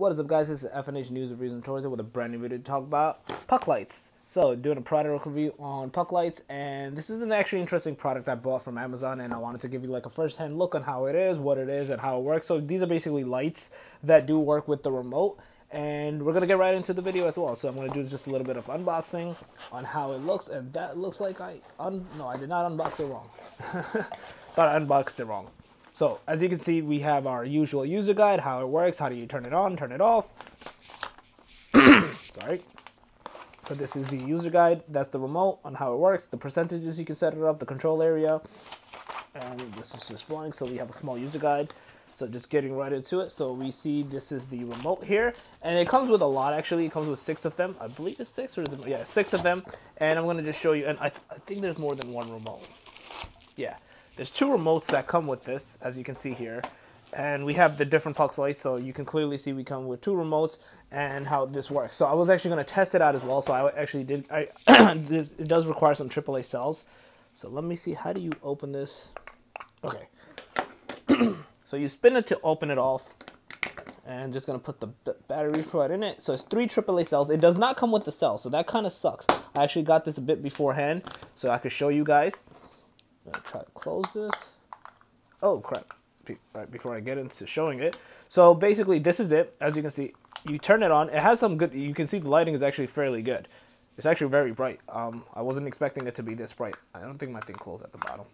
What is up, guys? This is FNH News Reviews and Tours with a brand new video to talk about puck lights. So, doing a product review on puck lights, and this is an actually interesting product I bought from Amazon, and I wanted to give you like a first-hand look on how it is, what it is, and how it works. So, these are basically lights that do work with the remote, and we're going to get right into the video as well. So, I'm going to do just a little bit of unboxing on how it looks, and that looks like no, I did not unbox it wrong. Thought I unboxed it wrong. So, as you can see, we have our usual user guide, how it works, how do you turn it on, turn it off. Sorry. So this is the user guide, that's the remote on how it works, the percentages you can set it up, the control area, and this is just blank, so we have a small user guide. So just getting right into it, so we see this is the remote here, and it comes with a lot actually. It comes with 6 of them, I believe it's 6, or is it, yeah, 6 of them, and I'm going to just show you, and I think there's more than one remote. Yeah. There's 2 remotes that come with this, as you can see here, and we have the different puck lights, so you can clearly see we come with 2 remotes and how this works. So I was actually going to test it out as well, so I actually did. It does require some AAA cells, so let me see, how do you open this? Okay, so you spin it to open it off, and just going to put the batteries right in it. So it's 3 AAA cells. It does not come with the cells, so that kind of sucks. I actually got this a bit beforehand, so I could show you guys. I'm going to try to close this. Oh, crap. Right before I get into showing it. So, basically, this is it. As you can see, you turn it on. It has some good... You can see the lighting is actually fairly good. It's actually very bright. I wasn't expecting it to be this bright. I don't think my thing closed at the bottom.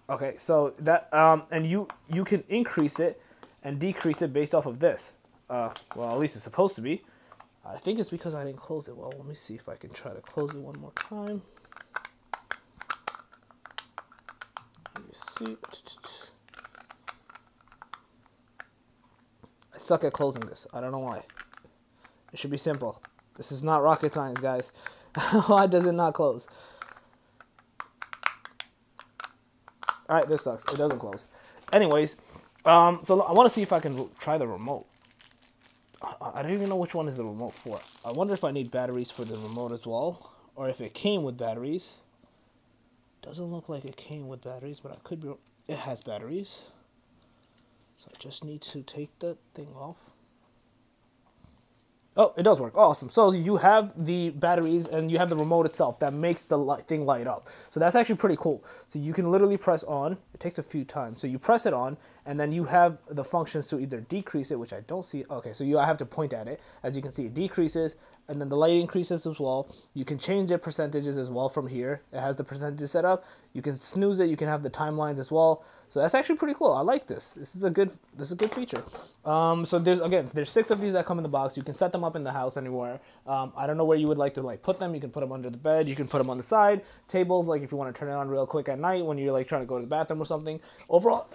Okay, so that... and you can increase it and decrease it based off of this. Well, at least it's supposed to be. I think it's because I didn't close it. Well, let me see if I can try to close it one more time. I suck at closing this. I don't know why. It should be simple. This is not rocket science, guys. Why does it not close? Alright, this sucks. It doesn't close. Anyways, so I want to see if I can try the remote. I don't even know which one is the remote for. I wonder if I need batteries for the remote as well, or if it came with batteries. Doesn't look like it came with batteries, but I could be. It has batteries, so I just need to take the thing off. Oh, it does work. Awesome. So you have the batteries and you have the remote itself that makes the thing light up. So that's actually pretty cool. So you can literally press on. It takes a few times. So you press it on, and then you have the functions to either decrease it, which I don't see. Okay, so I have to point at it. As you can see, it decreases, and then the light increases as well. You can change the percentages as well from here. It has the percentages set up. You can snooze it. You can have the timelines as well. So that's actually pretty cool. I like this. This is a good feature. So there's 6 of these that come in the box. You can set them up in the house anywhere. I don't know where you would like to put them. You can put them under the bed. You can put them on the side tables, like if you want to turn it on real quick at night when you're trying to go to the bathroom or something. Overall,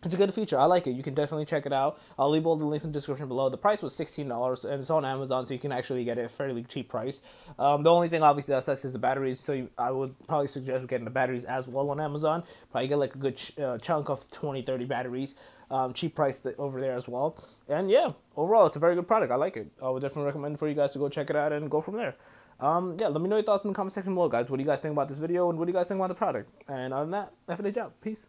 it's a good feature. I like it. You can definitely check it out. I'll leave all the links in the description below. The price was $16, and it's on Amazon, so you can actually get it at a fairly cheap price. The only thing, obviously, that sucks is the batteries, so I would probably suggest getting the batteries as well on Amazon. Probably get like a good chunk of 20-30 batteries. Cheap price over there as well. And yeah, overall, it's a very good product. I like it. I would definitely recommend for you guys to go check it out and go from there. Yeah, let me know your thoughts in the comment section below, guys. What do you guys think about this video, and what do you guys think about the product? And other than that, FNH out. Peace.